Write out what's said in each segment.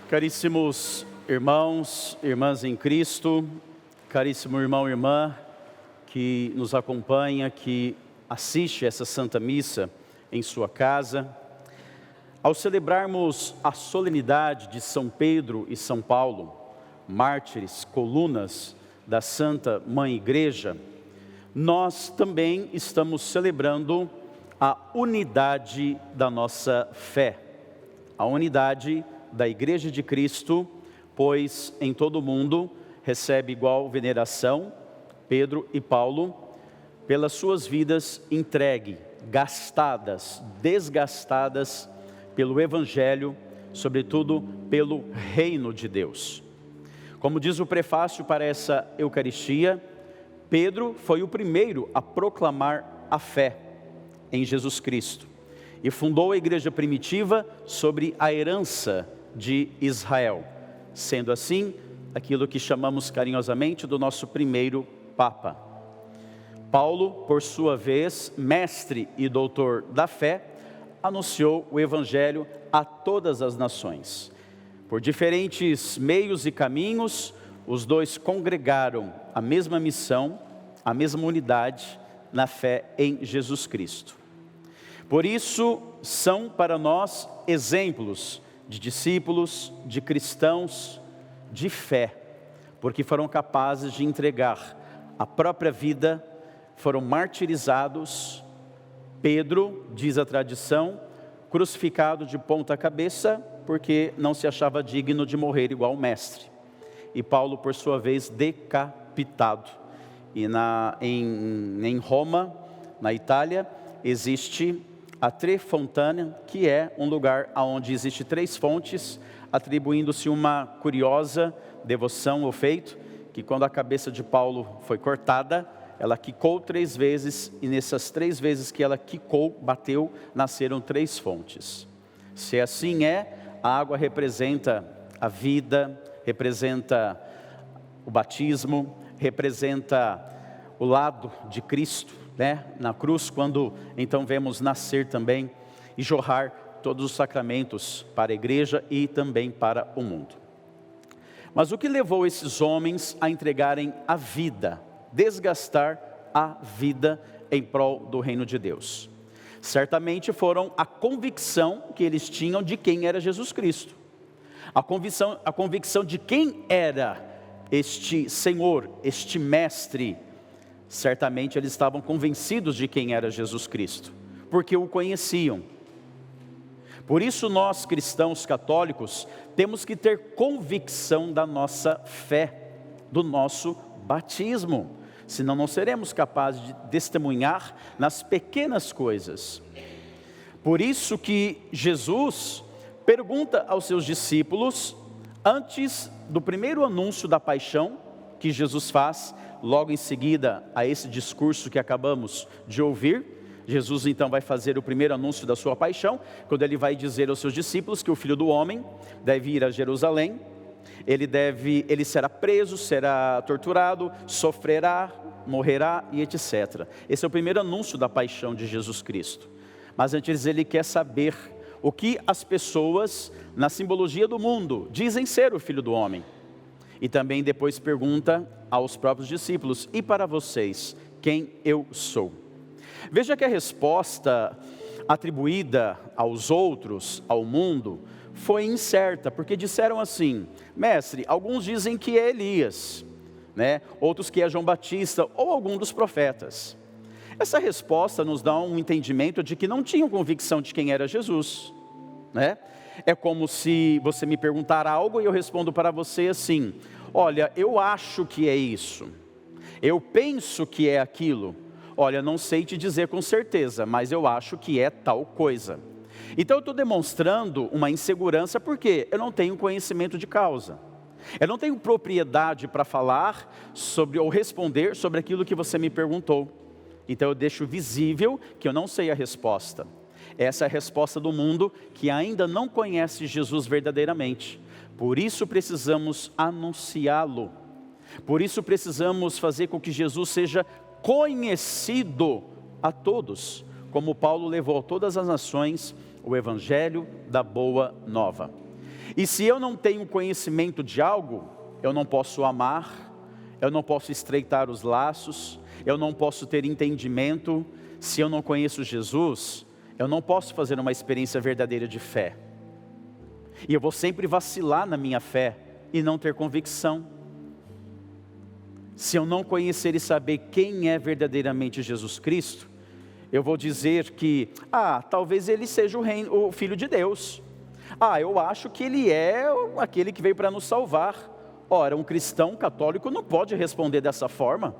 Caríssimos irmãos, irmãs em Cristo, caríssimo irmão e irmã que nos acompanha, que assiste essa Santa Missa em sua casa. Ao celebrarmos a solenidade de São Pedro e São Paulo, mártires, colunas da Santa Mãe Igreja, nós também estamos celebrando a unidade da nossa fé, a unidade da Igreja de Cristo, pois em todo o mundo recebe igual veneração Pedro e Paulo, pelas suas vidas entregue, gastadas, desgastadas pelo Evangelho, sobretudo pelo Reino de Deus. Como diz o prefácio para essa Eucaristia, Pedro foi o primeiro a proclamar a fé em Jesus Cristo e fundou a igreja primitiva sobre a herança de Israel, sendo assim aquilo que chamamos carinhosamente do nosso primeiro Papa. Paulo, por sua vez, mestre e doutor da fé, anunciou o Evangelho a todas as nações. Por diferentes meios e caminhos, os dois congregaram a mesma missão, a mesma unidade na fé em Jesus Cristo. Por isso, são para nós exemplos de discípulos, de cristãos, de fé, porque foram capazes de entregar a própria vida, foram martirizados. Pedro, diz a tradição, crucificado de ponta cabeça, porque não se achava digno de morrer igual o mestre. E Paulo, por sua vez, decapitado. E em Roma, na Itália, existe a Tre Fontane, que é um lugar onde existe 3 fontes, atribuindo-se uma curiosa devoção ou feito, que quando a cabeça de Paulo foi cortada, ela quicou 3 vezes, e nessas 3 vezes que ela quicou, bateu, nasceram 3 fontes. Se assim é, a água representa a vida, representa o batismo, representa o lado de Cristo, na cruz, quando então vemos nascer também e jorrar todos os sacramentos para a igreja e também para o mundo. Mas o que levou esses homens a entregarem a vida, desgastar a vida em prol do reino de Deus? Certamente foram a convicção que eles tinham de quem era Jesus Cristo, a convicção de quem era este Senhor, este Mestre. Certamente eles estavam convencidos de quem era Jesus Cristo, porque o conheciam. Por isso nós cristãos católicos temos que ter convicção da nossa fé, do nosso batismo, senão não seremos capazes de testemunhar nas pequenas coisas. Por isso que Jesus pergunta aos seus discípulos, antes do primeiro anúncio da paixão que Jesus faz, logo em seguida a esse discurso que acabamos de ouvir, Jesus então vai fazer o primeiro anúncio da sua paixão, quando ele vai dizer aos seus discípulos que o Filho do Homem deve ir a Jerusalém, ele será preso, será torturado, sofrerá, morrerá e etc. Esse é o primeiro anúncio da paixão de Jesus Cristo. Mas antes ele quer saber o que as pessoas, na simbologia do mundo, dizem ser o Filho do Homem. E também depois pergunta aos próprios discípulos, e para vocês, quem eu sou? Veja que a resposta atribuída aos outros, ao mundo, foi incerta, porque disseram assim, mestre, alguns dizem que é Elias, outros que é João Batista, ou algum dos profetas. Essa resposta nos dá um entendimento de que não tinham convicção de quem era Jesus, É como se você me perguntar algo e eu respondo para você assim, olha, eu acho que é isso, eu penso que é aquilo, olha, não sei te dizer com certeza, mas eu acho que é tal coisa. Então eu estou demonstrando uma insegurança porque eu não tenho conhecimento de causa, eu não tenho propriedade para falar sobre ou responder sobre aquilo que você me perguntou. Então eu deixo visível que eu não sei a resposta. Essa é a resposta do mundo que ainda não conhece Jesus verdadeiramente. Por isso precisamos anunciá-lo. Por isso precisamos fazer com que Jesus seja conhecido a todos, como Paulo levou a todas as nações o Evangelho da Boa Nova. E se eu não tenho conhecimento de algo, eu não posso amar, eu não posso estreitar os laços, eu não posso ter entendimento. Se eu não conheço Jesus, eu não posso fazer uma experiência verdadeira de fé. E eu vou sempre vacilar na minha fé e não ter convicção. Se eu não conhecer e saber quem é verdadeiramente Jesus Cristo, eu vou dizer que, talvez ele seja o Filho de Deus. Eu acho que ele é aquele que veio para nos salvar. Ora, um cristão católico não pode responder dessa forma.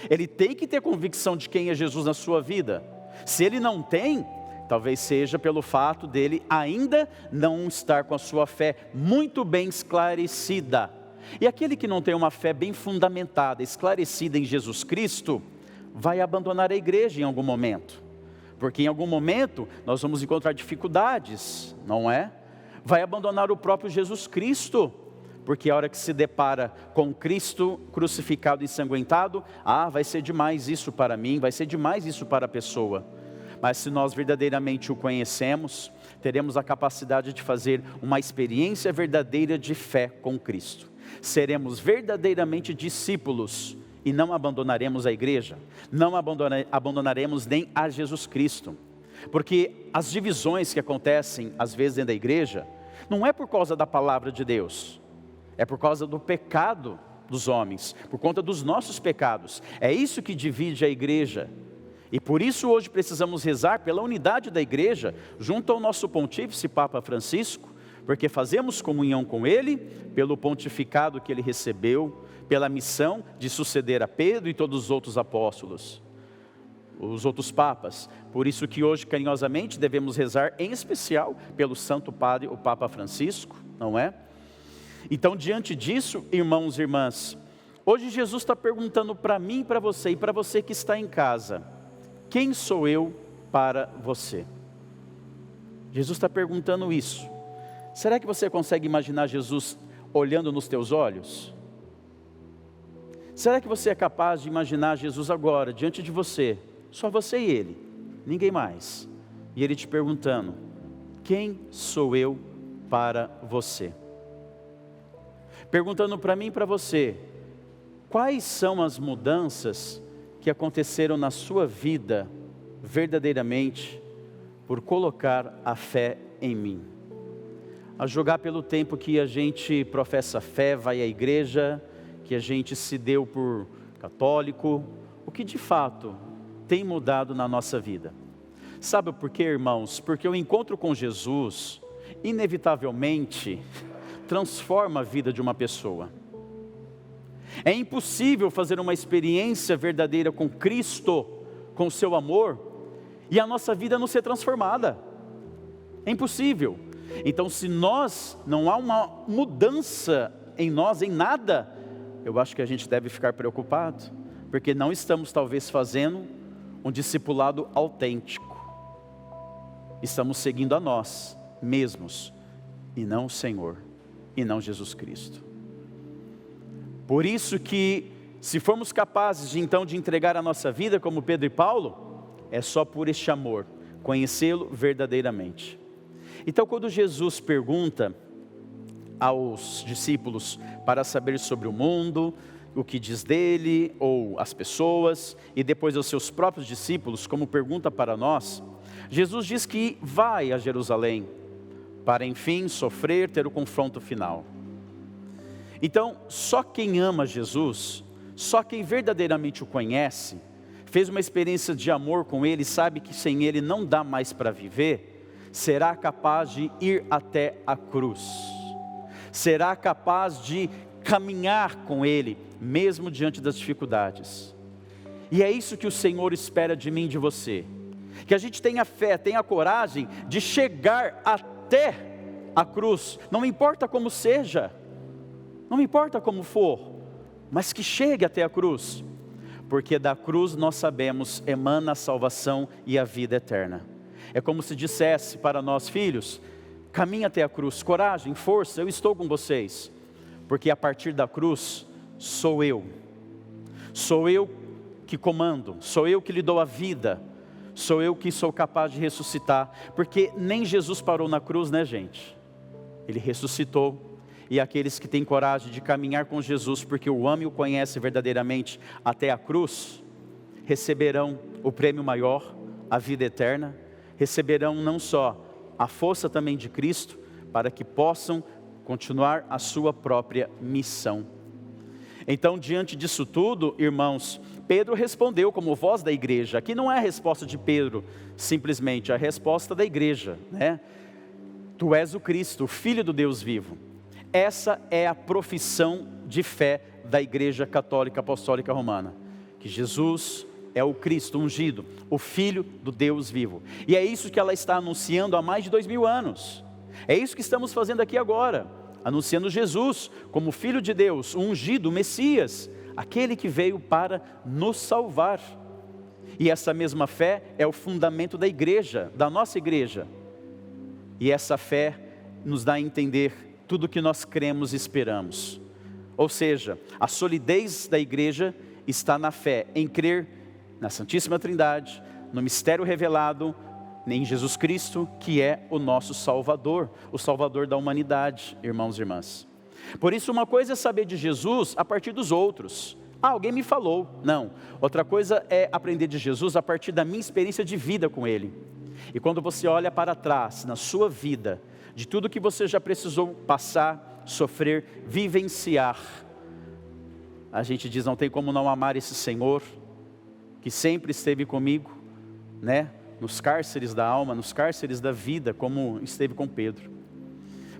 Ele tem que ter convicção de quem é Jesus na sua vida. Se ele não tem, talvez seja pelo fato dele ainda não estar com a sua fé muito bem esclarecida. E aquele que não tem uma fé bem fundamentada, esclarecida em Jesus Cristo, vai abandonar a igreja em algum momento. Porque em algum momento nós vamos encontrar dificuldades, não é? Vai abandonar o próprio Jesus Cristo. Porque a hora que se depara com Cristo crucificado e ensanguentado, vai ser demais isso para mim, vai ser demais isso para a pessoa. Mas se nós verdadeiramente o conhecemos, teremos a capacidade de fazer uma experiência verdadeira de fé com Cristo. Seremos verdadeiramente discípulos e não abandonaremos a igreja, não abandonaremos nem a Jesus Cristo. Porque as divisões que acontecem às vezes dentro da igreja, não é por causa da palavra de Deus, é por causa do pecado dos homens, por conta dos nossos pecados. É isso que divide a igreja. E por isso hoje precisamos rezar pela unidade da igreja, junto ao nosso pontífice Papa Francisco, porque fazemos comunhão com ele, pelo pontificado que ele recebeu, pela missão de suceder a Pedro e todos os outros apóstolos, os outros papas. Por isso que hoje carinhosamente devemos rezar, em especial pelo Santo Padre, o Papa Francisco, não é? Então, diante disso, irmãos e irmãs, hoje Jesus está perguntando para mim e para você que está em casa: quem sou eu para você? Jesus está perguntando isso. Será que você consegue imaginar Jesus olhando nos teus olhos? Será que você é capaz de imaginar Jesus agora, diante de você, só você e Ele, ninguém mais, e Ele te perguntando: quem sou eu para você? Perguntando para mim e para você, quais são as mudanças que aconteceram na sua vida, verdadeiramente, por colocar a fé em mim? A julgar pelo tempo que a gente professa fé, vai à igreja, que a gente se deu por católico, o que de fato tem mudado na nossa vida? Sabe por quê, irmãos? Porque o encontro com Jesus, inevitavelmente, transforma a vida de uma pessoa. É impossível fazer uma experiência verdadeira com Cristo, com o seu amor, e a nossa vida não ser transformada. É impossível. Então, se não há uma mudança em nós, em nada, eu acho que a gente deve ficar preocupado, porque não estamos talvez fazendo um discipulado autêntico. Estamos seguindo a nós mesmos, e não o Senhor, e não Jesus Cristo. Por isso que, se formos capazes de entregar a nossa vida como Pedro e Paulo, é só por este amor, conhecê-lo verdadeiramente. Então, quando Jesus pergunta aos discípulos para saber sobre o mundo, o que diz dele, ou as pessoas, e depois aos seus próprios discípulos, como pergunta para nós, Jesus diz que vai a Jerusalém, para enfim sofrer, ter o confronto final. Então, só quem ama Jesus, só quem verdadeiramente o conhece, fez uma experiência de amor com ele, sabe que sem ele não dá mais para viver, será capaz de ir até a cruz, será capaz de caminhar com ele, mesmo diante das dificuldades. E é isso que o Senhor espera de mim e de você, que a gente tenha fé, tenha coragem de chegar até a cruz, não importa como seja, não importa como for, mas que chegue até a cruz, porque da cruz nós sabemos emana a salvação e a vida eterna. É como se dissesse para nós, filhos, caminhe até a cruz, coragem, força, eu estou com vocês, porque a partir da cruz sou eu que comando, sou eu que lhe dou a vida, sou eu que sou capaz de ressuscitar, porque nem Jesus parou na cruz, né, gente? Ele ressuscitou. E aqueles que têm coragem de caminhar com Jesus, porque o amam e o conhecem verdadeiramente até a cruz, receberão o prêmio maior, a vida eterna, receberão não só a força também de Cristo, para que possam continuar a sua própria missão. Então, diante disso tudo, irmãos, Pedro respondeu como voz da igreja. Aqui não é a resposta de Pedro, simplesmente a resposta da igreja, né? Tu és o Cristo, o Filho do Deus vivo. Essa é a profissão de fé da Igreja Católica Apostólica Romana, que Jesus é o Cristo ungido, o Filho do Deus vivo. E é isso que ela está anunciando há mais de 2000 anos. É isso que estamos fazendo aqui agora, anunciando Jesus como Filho de Deus, o ungido, o Messias, aquele que veio para nos salvar. E essa mesma fé é o fundamento da igreja, da nossa igreja. E essa fé nos dá a entender tudo que nós cremos e esperamos. Ou seja, a solidez da igreja está na fé, em crer na Santíssima Trindade, no mistério revelado em Jesus Cristo, que é o nosso Salvador, o Salvador da humanidade, irmãos e irmãs. Por isso, uma coisa é saber de Jesus a partir dos outros. Alguém me falou. Não. Outra coisa é aprender de Jesus a partir da minha experiência de vida com Ele. E quando você olha para trás, na sua vida, de tudo que você já precisou passar, sofrer, vivenciar, a gente diz, não tem como não amar esse Senhor, que sempre esteve comigo, né? Nos cárceres da alma, nos cárceres da vida, como esteve com Pedro.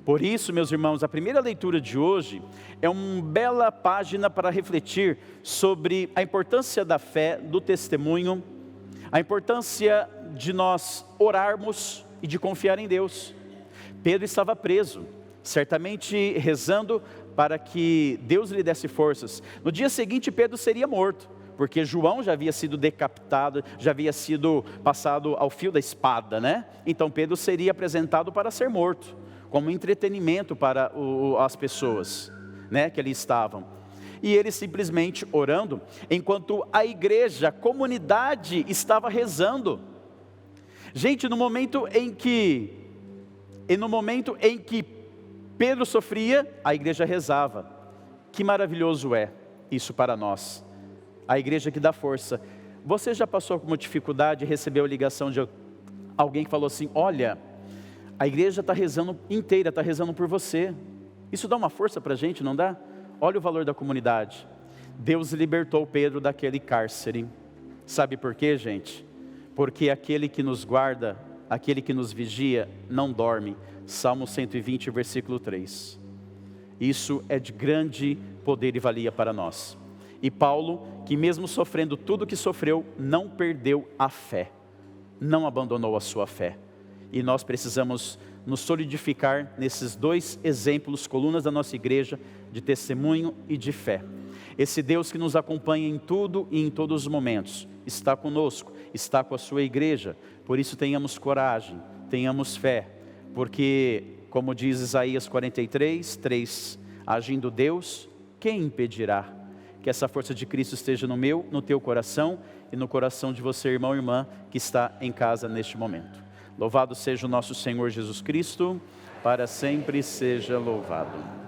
Por isso, meus irmãos, a primeira leitura de hoje é uma bela página para refletir sobre a importância da fé, do testemunho, a importância de nós orarmos e de confiar em Deus. Pedro estava preso, certamente rezando para que Deus lhe desse forças. No dia seguinte, Pedro seria morto, porque João já havia sido decapitado, já havia sido passado ao fio da espada, né? Então Pedro seria apresentado para ser morto, como entretenimento para as pessoas, né, que ali estavam. E ele simplesmente orando, enquanto a igreja, a comunidade estava rezando. Gente, no momento em que Pedro sofria, a igreja rezava. Que maravilhoso é isso para nós. A igreja que dá força. Você já passou por uma dificuldade e recebeu a ligação de alguém que falou assim, olha, a igreja está rezando inteira, está rezando por você. Isso dá uma força para a gente, não dá? Olha o valor da comunidade. Deus libertou Pedro daquele cárcere. Sabe por quê, gente? Porque aquele que nos guarda, aquele que nos vigia, não dorme. Salmo 120, versículo 3. Isso é de grande poder e valia para nós. E Paulo, que mesmo sofrendo tudo o que sofreu, não perdeu a fé. Não abandonou a sua fé. E nós precisamos nos solidificar nesses dois exemplos, colunas da nossa igreja, de testemunho e de fé. Esse Deus que nos acompanha em tudo e em todos os momentos, está conosco, está com a sua igreja. Por isso tenhamos coragem, tenhamos fé, porque, como diz Isaías 43, 3, agindo Deus, quem impedirá? Que essa força de Cristo esteja no meu, no teu coração e no coração de você, irmão e irmã, que está em casa neste momento. Louvado seja o nosso Senhor Jesus Cristo, para sempre seja louvado.